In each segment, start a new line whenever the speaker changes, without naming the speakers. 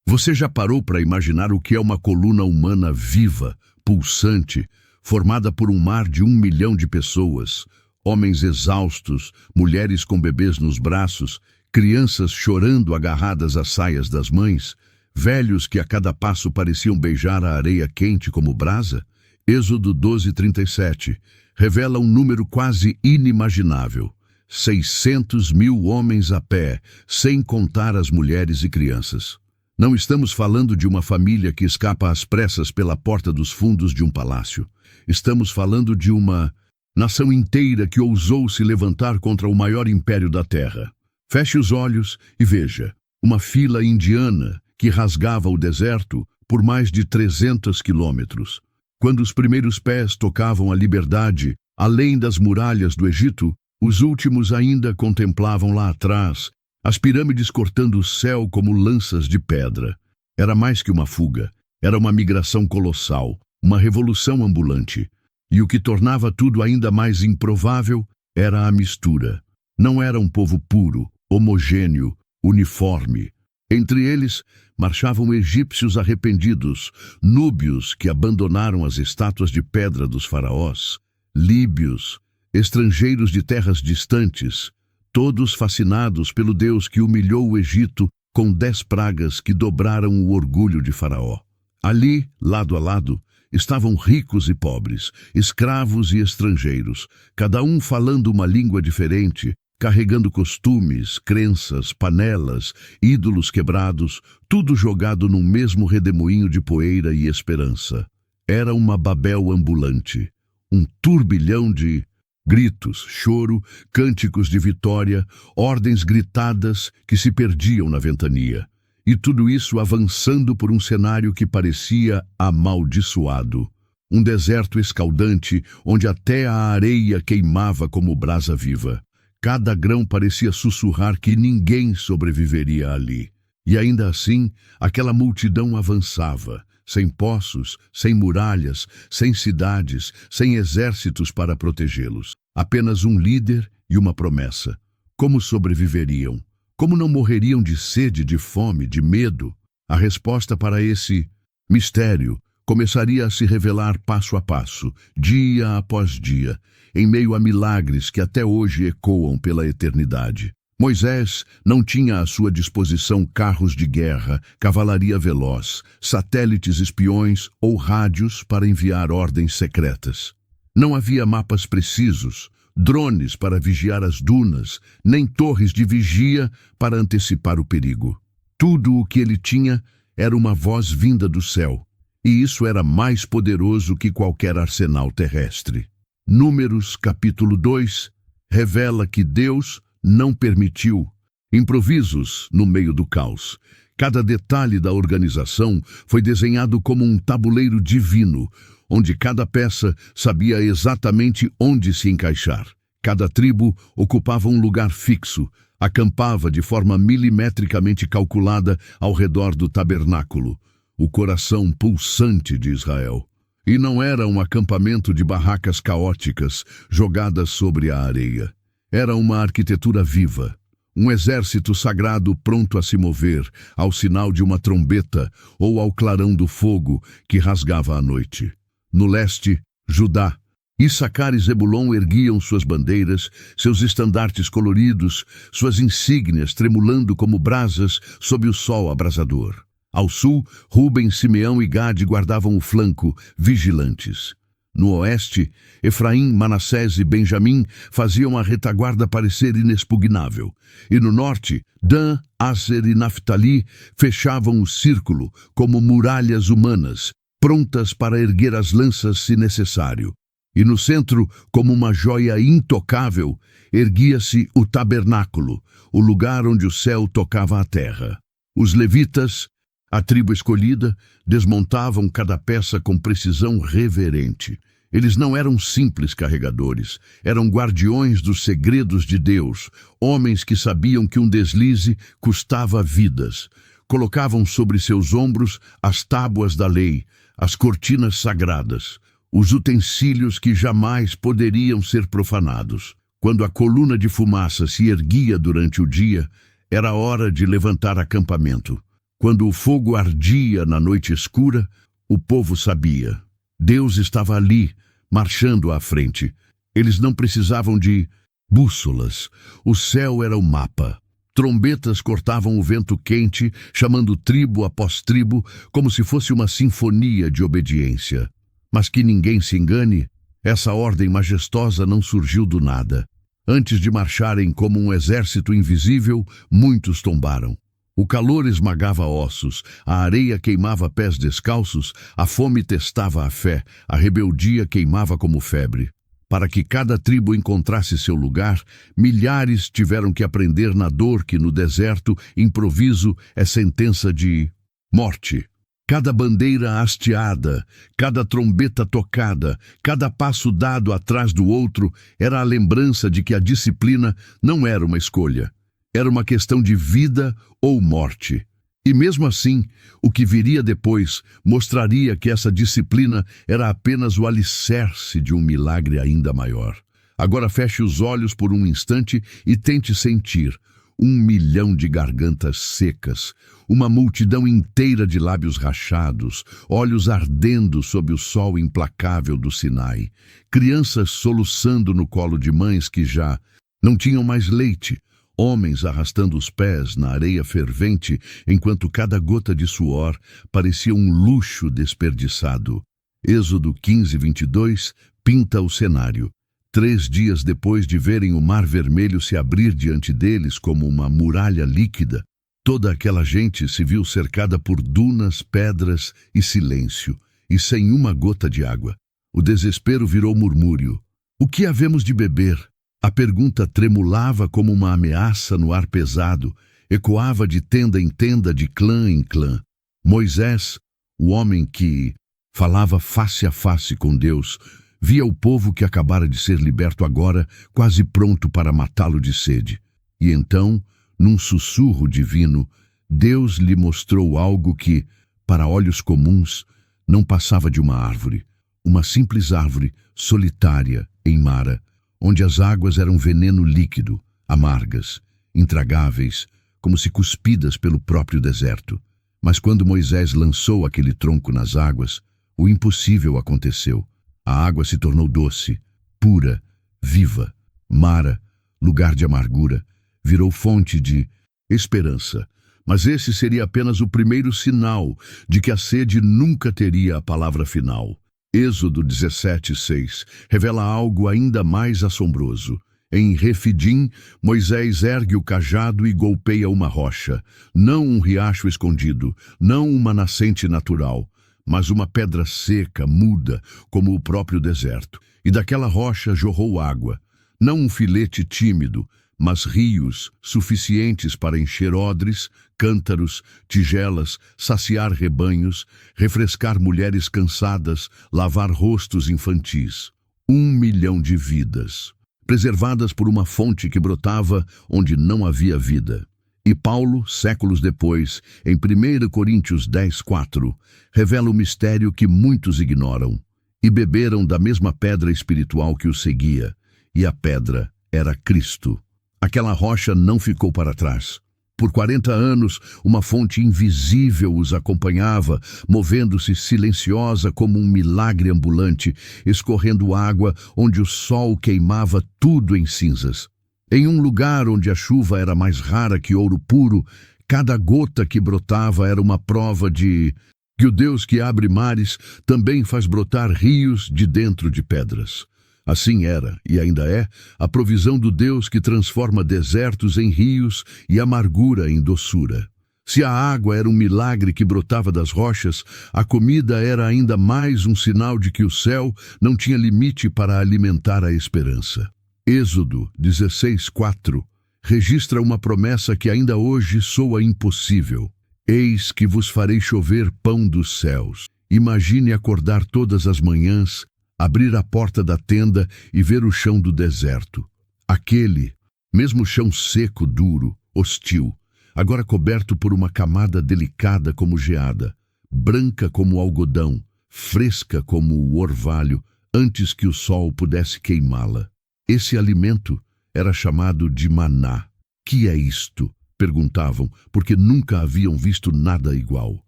Você já parou para imaginar o que é uma coluna humana viva, pulsante, formada por um mar de 1 milhão de pessoas, homens exaustos, mulheres com bebês nos braços, crianças chorando agarradas às saias das mães, velhos que a cada passo pareciam beijar a areia quente como brasa? Êxodo 12:37 revela um número quase inimaginável: 600 mil homens a pé, sem contar as mulheres e crianças. Não estamos falando de uma família que escapa às pressas pela porta dos fundos de um palácio. Estamos falando de uma nação inteira que ousou se levantar contra o maior império da Terra. Feche os olhos e veja uma fila indiana que rasgava o deserto por mais de 300 quilômetros. Quando os primeiros pés tocavam a liberdade, além das muralhas do Egito, os últimos ainda contemplavam lá atrás as pirâmides cortando o céu como lanças de pedra. Era mais que uma fuga, era uma migração colossal, uma revolução ambulante. E o que tornava tudo ainda mais improvável era a mistura. Não era um povo puro, homogêneo, uniforme. Entre eles marchavam egípcios arrependidos, núbios que abandonaram as estátuas de pedra dos faraós, líbios, estrangeiros de terras distantes, todos fascinados pelo Deus que humilhou o Egito com 10 pragas que dobraram o orgulho de Faraó. Ali, lado a lado, estavam ricos e pobres, escravos e estrangeiros, cada um falando uma língua diferente, carregando costumes, crenças, panelas, ídolos quebrados, tudo jogado num mesmo redemoinho de poeira e esperança. Era uma Babel ambulante, um turbilhão de gritos, choro, cânticos de vitória, ordens gritadas que se perdiam na ventania. E tudo isso avançando por um cenário que parecia amaldiçoado. Um deserto escaldante onde até a areia queimava como brasa viva. Cada grão parecia sussurrar que ninguém sobreviveria ali. E ainda assim, aquela multidão avançava, sem poços, sem muralhas, sem cidades, sem exércitos para protegê-los. Apenas um líder e uma promessa. Como sobreviveriam? Como não morreriam de sede, de fome, de medo? A resposta para esse mistério começaria a se revelar passo a passo, dia após dia, em meio a milagres que até hoje ecoam pela eternidade. Moisés não tinha à sua disposição carros de guerra, cavalaria veloz, satélites espiões ou rádios para enviar ordens secretas. Não havia mapas precisos, drones para vigiar as dunas, nem torres de vigia para antecipar o perigo. Tudo o que ele tinha era uma voz vinda do céu, e isso era mais poderoso que qualquer arsenal terrestre. Números capítulo 2 revela que Deus não permitiu improvisos no meio do caos. Cada detalhe da organização foi desenhado como um tabuleiro divino, onde cada peça sabia exatamente onde se encaixar. Cada tribo ocupava um lugar fixo, acampava de forma milimetricamente calculada ao redor do tabernáculo, o coração pulsante de Israel. E não era um acampamento de barracas caóticas jogadas sobre a areia. Era uma arquitetura viva, um exército sagrado pronto a se mover ao sinal de uma trombeta ou ao clarão do fogo que rasgava a noite. No leste, Judá, Issacar e Zebulon erguiam suas bandeiras, seus estandartes coloridos, suas insígnias tremulando como brasas sob o sol abrasador. Ao sul, Ruben, Simeão e Gade guardavam o flanco, vigilantes. No oeste, Efraim, Manassés e Benjamim faziam a retaguarda parecer inexpugnável. E no norte, Dan, Aser e Naftali fechavam o círculo como muralhas humanas, prontas para erguer as lanças se necessário. E no centro, como uma joia intocável, erguia-se o tabernáculo, o lugar onde o céu tocava a terra. Os levitas, a tribo escolhida, desmontavam cada peça com precisão reverente. Eles não eram simples carregadores, eram guardiões dos segredos de Deus, homens que sabiam que um deslize custava vidas. Colocavam sobre seus ombros as tábuas da lei, as cortinas sagradas, os utensílios que jamais poderiam ser profanados. Quando a coluna de fumaça se erguia durante o dia, era hora de levantar acampamento. Quando o fogo ardia na noite escura, o povo sabia. Deus estava ali, marchando à frente. Eles não precisavam de bússolas. O céu era o mapa. Trombetas cortavam o vento quente, chamando tribo após tribo, como se fosse uma sinfonia de obediência. Mas que ninguém se engane, essa ordem majestosa não surgiu do nada. Antes de marcharem como um exército invisível, muitos tombaram. O calor esmagava ossos, a areia queimava pés descalços, a fome testava a fé, a rebeldia queimava como febre. Para que cada tribo encontrasse seu lugar, milhares tiveram que aprender na dor que no deserto, improviso é sentença de morte. Cada bandeira hasteada, cada trombeta tocada, cada passo dado atrás do outro era a lembrança de que a disciplina não era uma escolha. Era uma questão de vida ou morte. E mesmo assim, o que viria depois mostraria que essa disciplina era apenas o alicerce de um milagre ainda maior. Agora feche os olhos por um instante e tente sentir 1 milhão de gargantas secas, uma multidão inteira de lábios rachados, olhos ardendo sob o sol implacável do Sinai, crianças soluçando no colo de mães que já não tinham mais leite, homens arrastando os pés na areia fervente, enquanto cada gota de suor parecia um luxo desperdiçado. Êxodo 15:22 pinta o cenário. 3 dias depois de verem o Mar Vermelho se abrir diante deles como uma muralha líquida, toda aquela gente se viu cercada por dunas, pedras e silêncio, e sem uma gota de água. O desespero virou murmúrio. O que havemos de beber? A pergunta tremulava como uma ameaça no ar pesado, ecoava de tenda em tenda, de clã em clã. Moisés, o homem que falava face a face com Deus, via o povo que acabara de ser liberto agora, quase pronto para matá-lo de sede. E então, num sussurro divino, Deus lhe mostrou algo que, para olhos comuns, não passava de uma árvore. Uma simples árvore, solitária, em Mara, onde as águas eram veneno líquido, amargas, intragáveis, como se cuspidas pelo próprio deserto. Mas quando Moisés lançou aquele tronco nas águas, o impossível aconteceu. A água se tornou doce, pura, viva. Mara, lugar de amargura, virou fonte de esperança. Mas esse seria apenas o primeiro sinal de que a sede nunca teria a palavra final. Êxodo 17:6 revela algo ainda mais assombroso. Em Refidim, Moisés ergue o cajado e golpeia uma rocha. Não um riacho escondido, não uma nascente natural, mas uma pedra seca, muda, como o próprio deserto. E daquela rocha jorrou água. Não um filete tímido, mas rios suficientes para encher odres, cântaros, tigelas, saciar rebanhos, refrescar mulheres cansadas, lavar rostos infantis. 1 milhão de vidas, preservadas por uma fonte que brotava onde não havia vida. E Paulo, séculos depois, em 1 Coríntios 10:4, revela o mistério que muitos ignoram. E beberam da mesma pedra espiritual que os seguia, e a pedra era Cristo. Aquela rocha não ficou para trás. Por 40 anos, uma fonte invisível os acompanhava, movendo-se silenciosa como um milagre ambulante, escorrendo água onde o sol queimava tudo em cinzas. Em um lugar onde a chuva era mais rara que ouro puro, cada gota que brotava era uma prova de que o Deus que abre mares também faz brotar rios de dentro de pedras. Assim era, e ainda é, a provisão do Deus que transforma desertos em rios e amargura em doçura. Se a água era um milagre que brotava das rochas, a comida era ainda mais um sinal de que o céu não tinha limite para alimentar a esperança. Êxodo 16:4 registra uma promessa que ainda hoje soa impossível. Eis que vos farei chover pão dos céus. Imagine acordar todas as manhãs, abrir a porta da tenda e ver o chão do deserto. Aquele, mesmo chão seco, duro, hostil, agora coberto por uma camada delicada como geada, branca como o algodão, fresca como o orvalho, antes que o sol pudesse queimá-la. Esse alimento era chamado de maná. Que é isto? Perguntavam, porque nunca haviam visto nada igual.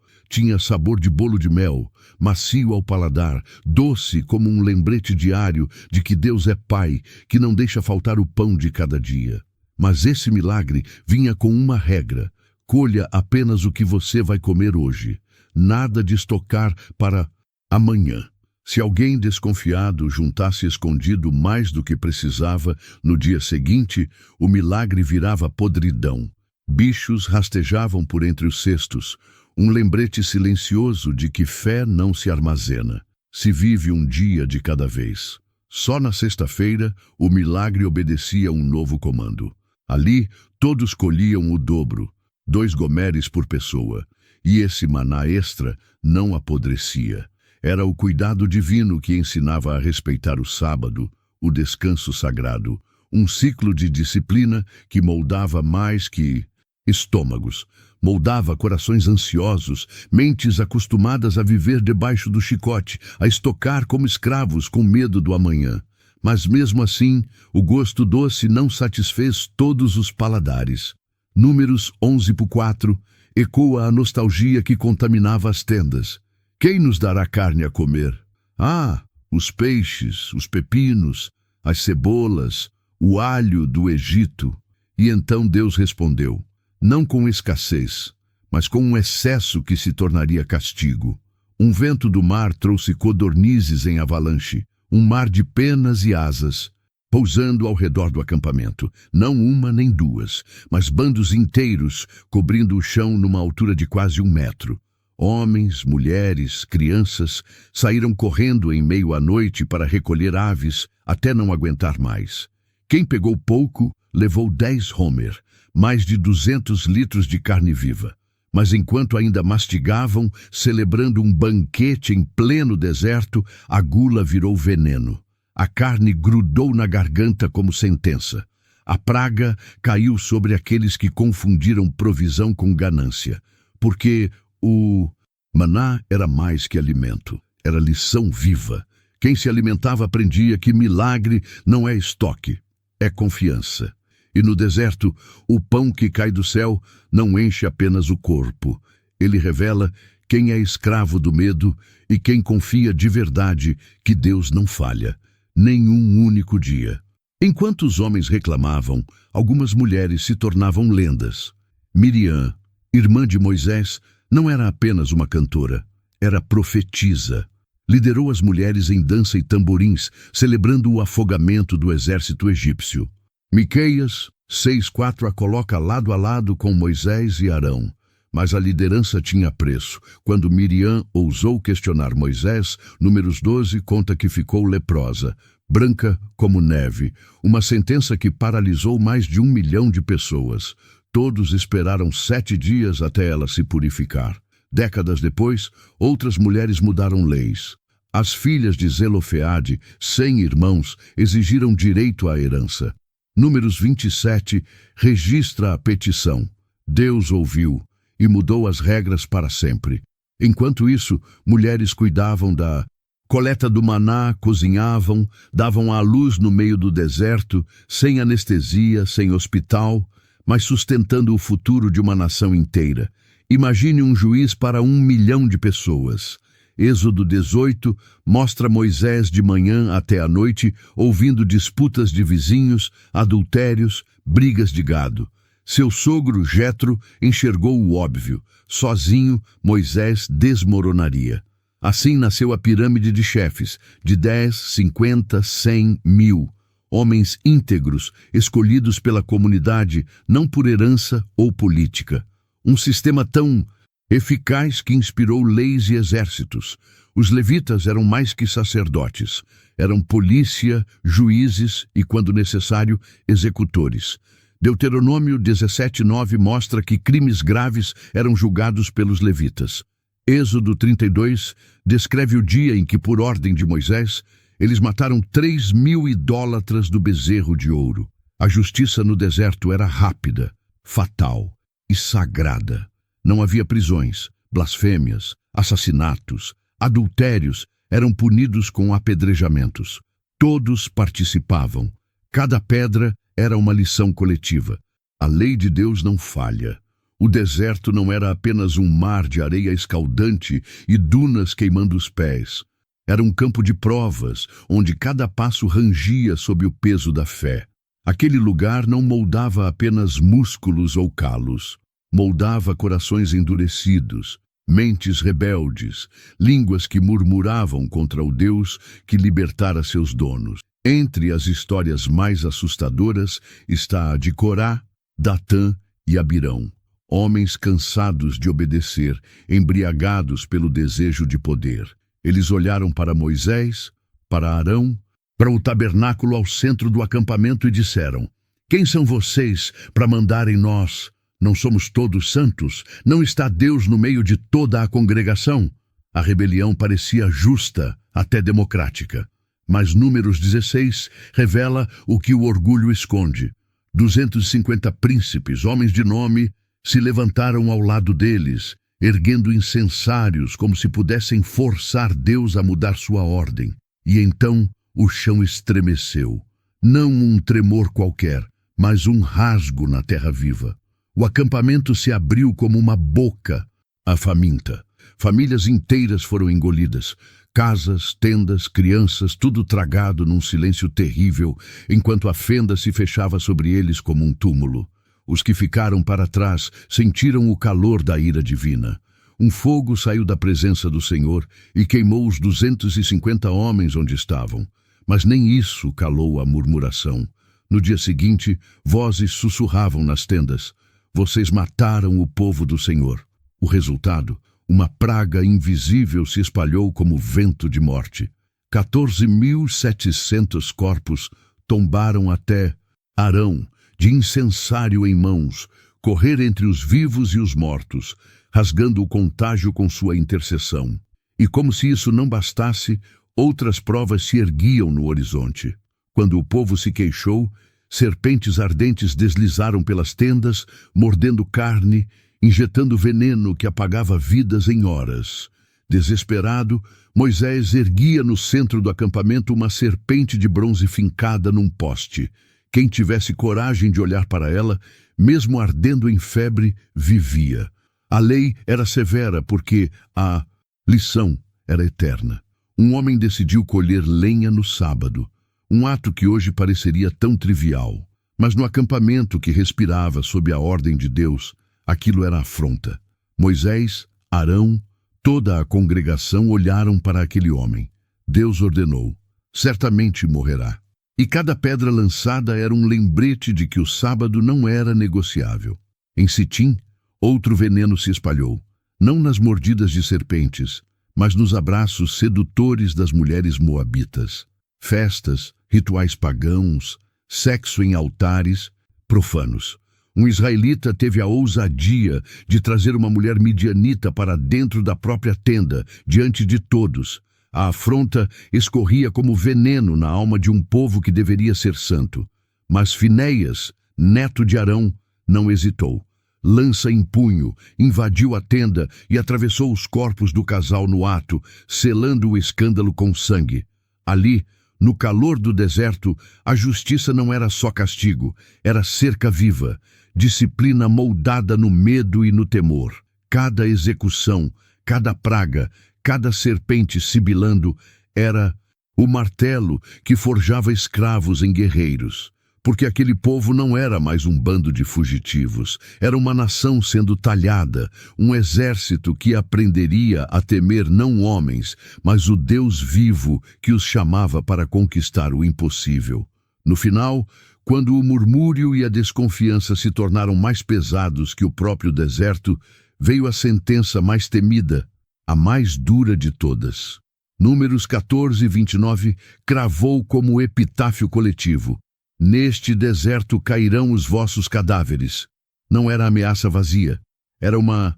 Tinha sabor de bolo de mel, macio ao paladar, doce como um lembrete diário de que Deus é Pai, que não deixa faltar o pão de cada dia. Mas esse milagre vinha com uma regra: colha apenas o que você vai comer hoje. Nada de estocar para amanhã. Se alguém desconfiado juntasse escondido mais do que precisava, no dia seguinte, o milagre virava podridão. Bichos rastejavam por entre os cestos, um lembrete silencioso de que fé não se armazena, se vive um dia de cada vez. Só na sexta-feira, o milagre obedecia um novo comando. Ali, todos colhiam o dobro, 2 gomeres por pessoa, e esse maná extra não apodrecia. Era o cuidado divino que ensinava a respeitar o sábado, o descanso sagrado, um ciclo de disciplina que moldava mais que estômagos, moldava corações ansiosos, mentes acostumadas a viver debaixo do chicote, a estocar como escravos com medo do amanhã. Mas mesmo assim, o gosto doce não satisfez todos os paladares. Números 11:4 ecoa a nostalgia que contaminava as tendas. Quem nos dará carne a comer? Ah, os peixes, os pepinos, as cebolas, o alho do Egito. E então Deus respondeu, não com escassez, mas com um excesso que se tornaria castigo. Um vento do mar trouxe codornizes em avalanche, um mar de penas e asas, pousando ao redor do acampamento, não uma nem duas, mas bandos inteiros, cobrindo o chão numa altura de quase 1 metro. Homens, mulheres, crianças saíram correndo em meio à noite para recolher aves até não aguentar mais. Quem pegou pouco levou 10 homer, mais de 200 litros de carne viva. Mas enquanto ainda mastigavam, celebrando um banquete em pleno deserto, a gula virou veneno. A carne grudou na garganta como sentença. A praga caiu sobre aqueles que confundiram provisão com ganância, porque o maná era mais que alimento, era lição viva. Quem se alimentava aprendia que milagre não é estoque, é confiança. E no deserto, o pão que cai do céu não enche apenas o corpo. Ele revela quem é escravo do medo e quem confia de verdade que Deus não falha, nenhum único dia. Enquanto os homens reclamavam, algumas mulheres se tornavam lendas. Miriam, irmã de Moisés, não era apenas uma cantora, era profetisa. Liderou as mulheres em dança e tamborins, celebrando o afogamento do exército egípcio. Miqueias 6:4 a coloca lado a lado com Moisés e Arão. Mas a liderança tinha preço. Quando Miriam ousou questionar Moisés, Números 12 conta que ficou leprosa, branca como neve, uma sentença que paralisou mais de 1 milhão de pessoas. Todos esperaram 7 dias até ela se purificar. Décadas depois, outras mulheres mudaram leis. As filhas de Zelofeade, 100 irmãos, exigiram direito à herança. Números 27 registra a petição. Deus ouviu e mudou as regras para sempre. Enquanto isso, mulheres cuidavam da coleta do maná, cozinhavam, davam à luz no meio do deserto, sem anestesia, sem hospital, mas sustentando o futuro de uma nação inteira. Imagine um juiz para 1 milhão de pessoas. Êxodo 18 mostra Moisés de manhã até à noite ouvindo disputas de vizinhos, adultérios, brigas de gado. Seu sogro, Jetro, enxergou o óbvio. Sozinho, Moisés desmoronaria. Assim nasceu a pirâmide de chefes, de 10, 50, 100, 1000. Homens íntegros, escolhidos pela comunidade, não por herança ou política. Um sistema tão eficaz que inspirou leis e exércitos. Os levitas eram mais que sacerdotes. Eram polícia, juízes e, quando necessário, executores. Deuteronômio 17:9 mostra que crimes graves eram julgados pelos levitas. Êxodo 32 descreve o dia em que, por ordem de Moisés, eles mataram 3.000 idólatras do bezerro de ouro. A justiça no deserto era rápida, fatal e sagrada. Não havia prisões, blasfêmias, assassinatos, adultérios eram punidos com apedrejamentos. Todos participavam. Cada pedra era uma lição coletiva. A lei de Deus não falha. O deserto não era apenas um mar de areia escaldante e dunas queimando os pés. Era um campo de provas, onde cada passo rangia sob o peso da fé. Aquele lugar não moldava apenas músculos ou calos. Moldava corações endurecidos, mentes rebeldes, línguas que murmuravam contra o Deus que libertara seus donos. Entre as histórias mais assustadoras está a de Corá, Datã e Abirão. Homens cansados de obedecer, embriagados pelo desejo de poder. Eles olharam para Moisés, para Arão, para o tabernáculo ao centro do acampamento e disseram: "Quem são vocês para mandarem nós? Não somos todos santos? Não está Deus no meio de toda a congregação?" A rebelião parecia justa, até democrática. Mas Números 16 revela o que o orgulho esconde. 250 príncipes, homens de nome, se levantaram ao lado deles, erguendo incensários como se pudessem forçar Deus a mudar sua ordem. E então o chão estremeceu. Não um tremor qualquer, mas um rasgo na terra viva. O acampamento se abriu como uma boca à faminta. Famílias inteiras foram engolidas. Casas, tendas, crianças, tudo tragado num silêncio terrível, enquanto a fenda se fechava sobre eles como um túmulo. Os que ficaram para trás sentiram o calor da ira divina. Um fogo saiu da presença do Senhor e queimou os 250 homens onde estavam. Mas nem isso calou a murmuração. No dia seguinte, vozes sussurravam nas tendas: "Vocês mataram o povo do Senhor." O resultado, uma praga invisível se espalhou como vento de morte. 14.700 corpos tombaram até Arão, de incensário em mãos, correr entre os vivos e os mortos, rasgando o contágio com sua intercessão. E como se isso não bastasse, outras provas se erguiam no horizonte. Quando o povo se queixou, serpentes ardentes deslizaram pelas tendas, mordendo carne, injetando veneno que apagava vidas em horas. Desesperado, Moisés erguia no centro do acampamento uma serpente de bronze fincada num poste. Quem tivesse coragem de olhar para ela, mesmo ardendo em febre, vivia. A lei era severa porque a lição era eterna. Um homem decidiu colher lenha no sábado, um ato que hoje pareceria tão trivial. Mas no acampamento que respirava sob a ordem de Deus, aquilo era afronta. Moisés, Arão, toda a congregação olharam para aquele homem. Deus ordenou: "Certamente morrerá." E cada pedra lançada era um lembrete de que o sábado não era negociável. Em Sitim, outro veneno se espalhou, não nas mordidas de serpentes, mas nos abraços sedutores das mulheres moabitas. Festas, rituais pagãos, sexo em altares, profanos. Um israelita teve a ousadia de trazer uma mulher midianita para dentro da própria tenda, diante de todos. A afronta escorria como veneno na alma de um povo que deveria ser santo. Mas Finéias, neto de Arão, não hesitou. Lança em punho, invadiu a tenda e atravessou os corpos do casal no ato, selando o escândalo com sangue. Ali, no calor do deserto, a justiça não era só castigo, era cerca viva, disciplina moldada no medo e no temor. Cada execução, cada praga, cada serpente sibilando era o martelo que forjava escravos em guerreiros. Porque aquele povo não era mais um bando de fugitivos, era uma nação sendo talhada, um exército que aprenderia a temer não homens, mas o Deus vivo que os chamava para conquistar o impossível. No final, quando o murmúrio e a desconfiança se tornaram mais pesados que o próprio deserto, veio a sentença mais temida, a mais dura de todas. Números 14:29 cravou como epitáfio coletivo: "Neste deserto cairão os vossos cadáveres." Não era ameaça vazia, era uma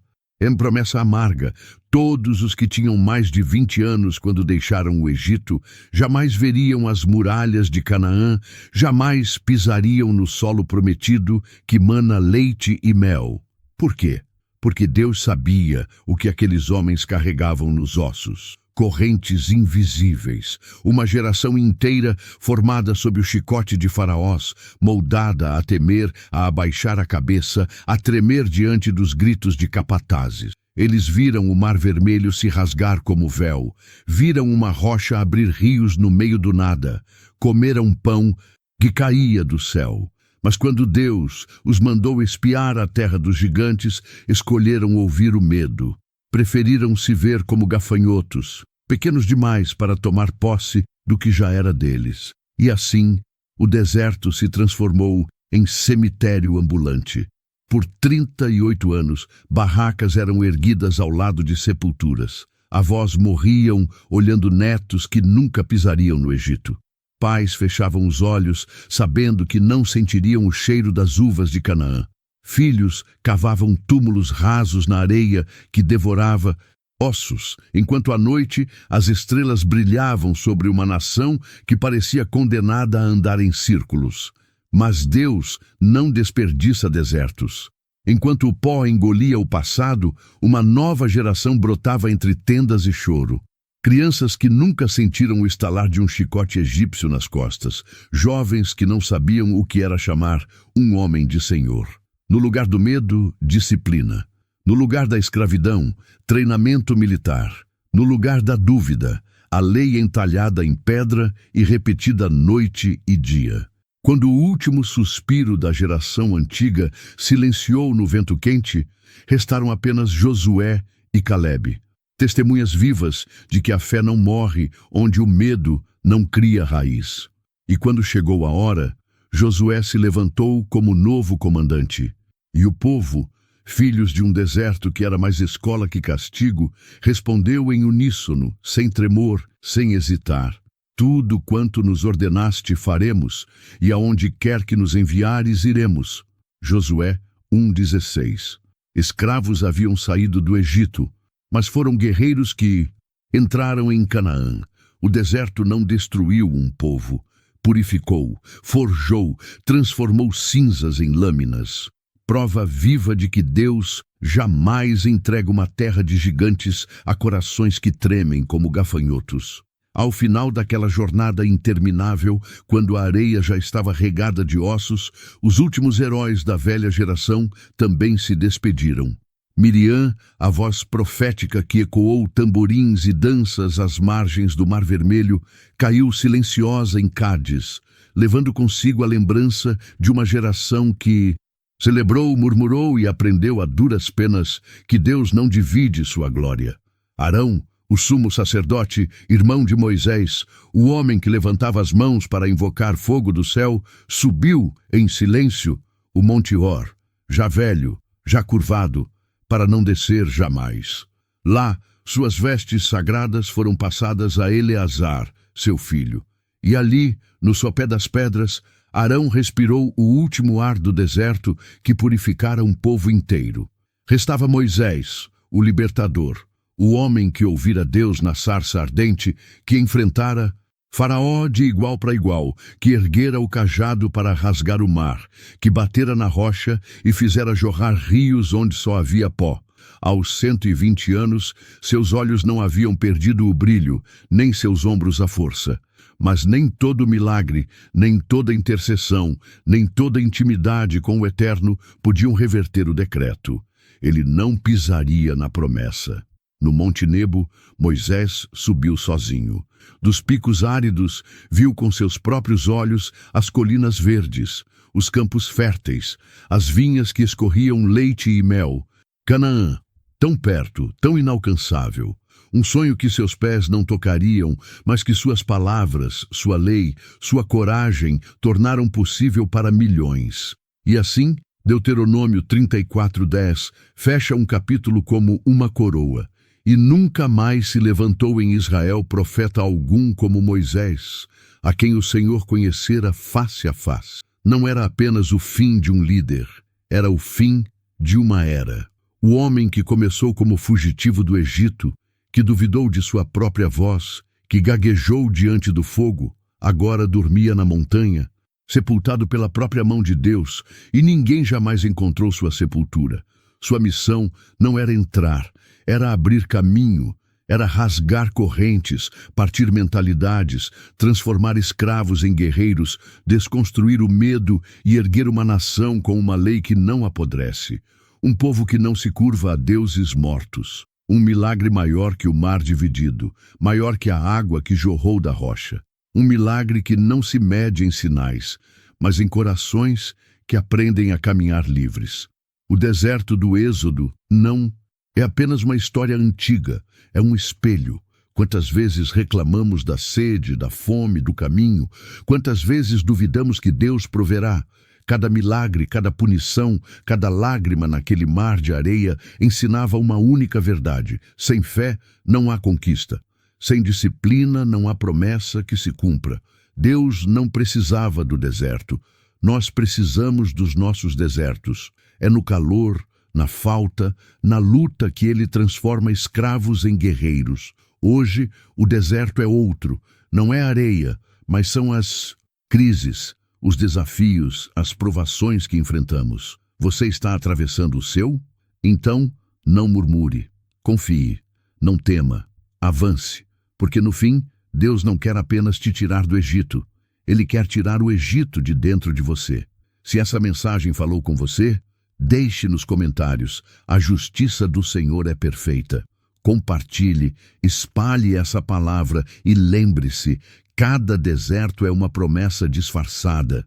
promessa amarga. Todos os que tinham mais de 20 anos quando deixaram o Egito jamais veriam as muralhas de Canaã, jamais pisariam no solo prometido que mana leite e mel. Por quê? Porque Deus sabia o que aqueles homens carregavam nos ossos. correntes invisíveis, uma geração inteira formada sob o chicote de faraós, moldada a temer, a abaixar a cabeça, a tremer diante dos gritos de capatazes. Eles viram o mar vermelho se rasgar como véu, viram uma rocha abrir rios no meio do nada, comeram pão que caía do céu. Mas quando Deus os mandou espiar a terra dos gigantes, escolheram ouvir o medo. Preferiram se ver como gafanhotos, pequenos demais para tomar posse do que já era deles. E assim, o deserto se transformou em cemitério ambulante. Por 38 anos, barracas eram erguidas ao lado de sepulturas. Avós morriam olhando netos que nunca pisariam no Egito. Pais fechavam os olhos, sabendo que não sentiriam o cheiro das uvas de Canaã. Filhos cavavam túmulos rasos na areia que devorava ossos, enquanto à noite as estrelas brilhavam sobre uma nação que parecia condenada a andar em círculos. Mas Deus não desperdiça desertos. Enquanto o pó engolia o passado, uma nova geração brotava entre tendas e choro. Crianças que nunca sentiram o estalar de um chicote egípcio nas costas, jovens que não sabiam o que era chamar um homem de Senhor. No lugar do medo, disciplina. No lugar da escravidão, treinamento militar. No lugar da dúvida, a lei entalhada em pedra e repetida noite e dia. Quando o último suspiro da geração antiga silenciou no vento quente, restaram apenas Josué e Calebe, testemunhas vivas de que a fé não morre onde o medo não cria raiz. E quando chegou a hora, Josué se levantou como novo comandante. E o povo, filhos de um deserto que era mais escola que castigo, respondeu em uníssono, sem tremor, sem hesitar: tudo quanto nos ordenaste faremos, e aonde quer que nos enviares iremos. Josué 1:16. Escravos haviam saído do Egito, mas foram guerreiros que entraram em Canaã. O deserto não destruiu um povo, purificou, forjou, transformou cinzas em lâminas. Prova viva de que Deus jamais entrega uma terra de gigantes a corações que tremem como gafanhotos. Ao final daquela jornada interminável, quando a areia já estava regada de ossos, os últimos heróis da velha geração também se despediram. Miriam, a voz profética que ecoou tamborins e danças às margens do Mar Vermelho, caiu silenciosa em Cádiz, levando consigo a lembrança de uma geração que celebrou, murmurou e aprendeu a duras penas que Deus não divide sua glória. Arão, o sumo sacerdote, irmão de Moisés, o homem que levantava as mãos para invocar fogo do céu, subiu em silêncio o Monte Hor, já velho, já curvado, para não descer jamais. Lá, suas vestes sagradas foram passadas a Eleazar, seu filho. E ali, no sopé das pedras, Arão respirou o último ar do deserto que purificara um povo inteiro. Restava Moisés, o libertador, o homem que ouvira Deus na sarça ardente, que enfrentara Faraó de igual para igual, que erguera o cajado para rasgar o mar, que batera na rocha e fizera jorrar rios onde só havia pó. Aos 120 anos, seus olhos não haviam perdido o brilho, nem seus ombros a força. Mas nem todo milagre, nem toda intercessão, nem toda intimidade com o Eterno podiam reverter o decreto. Ele não pisaria na promessa. No Monte Nebo, Moisés subiu sozinho. Dos picos áridos, viu com seus próprios olhos as colinas verdes, os campos férteis, as vinhas que escorriam leite e mel. Canaã, tão perto, tão inalcançável. Um sonho que seus pés não tocariam, mas que suas palavras, sua lei, sua coragem tornaram possível para milhões. E assim, Deuteronômio 34:10 fecha um capítulo como uma coroa. E nunca mais se levantou em Israel profeta algum como Moisés, a quem o Senhor conhecera face a face. Não era apenas o fim de um líder, era o fim de uma era. O homem que começou como fugitivo do Egito, que duvidou de sua própria voz, que gaguejou diante do fogo, agora dormia na montanha, sepultado pela própria mão de Deus, e ninguém jamais encontrou sua sepultura. Sua missão não era entrar, era abrir caminho, Era rasgar correntes, partir mentalidades, transformar escravos em guerreiros, desconstruir o medo e erguer uma nação com uma lei que não apodrece. Um povo que não se curva a deuses mortos. Um milagre maior que o mar dividido, maior que a água que jorrou da rocha. Um milagre que não se mede em sinais, mas em corações que aprendem a caminhar livres. O deserto do Êxodo não é apenas uma história antiga, é um espelho. Quantas vezes reclamamos da sede, da fome, do caminho? Quantas vezes duvidamos que Deus proverá? Cada milagre, cada punição, cada lágrima naquele mar de areia ensinava uma única verdade: sem fé não há conquista. Sem disciplina não há promessa que se cumpra. Deus não precisava do deserto. Nós precisamos dos nossos desertos. É no calor, na falta, na luta que Ele transforma escravos em guerreiros. Hoje, o deserto é outro. Não é areia, mas são as crises, os desafios, as provações que enfrentamos. Você está atravessando o seu? Então, não murmure. Confie. Não tema. Avance. Porque no fim, Deus não quer apenas te tirar do Egito. Ele quer tirar o Egito de dentro de você. Se essa mensagem falou com você, deixe nos comentários. A justiça do Senhor é perfeita. Compartilhe, espalhe essa palavra e lembre-se, cada deserto é uma promessa disfarçada.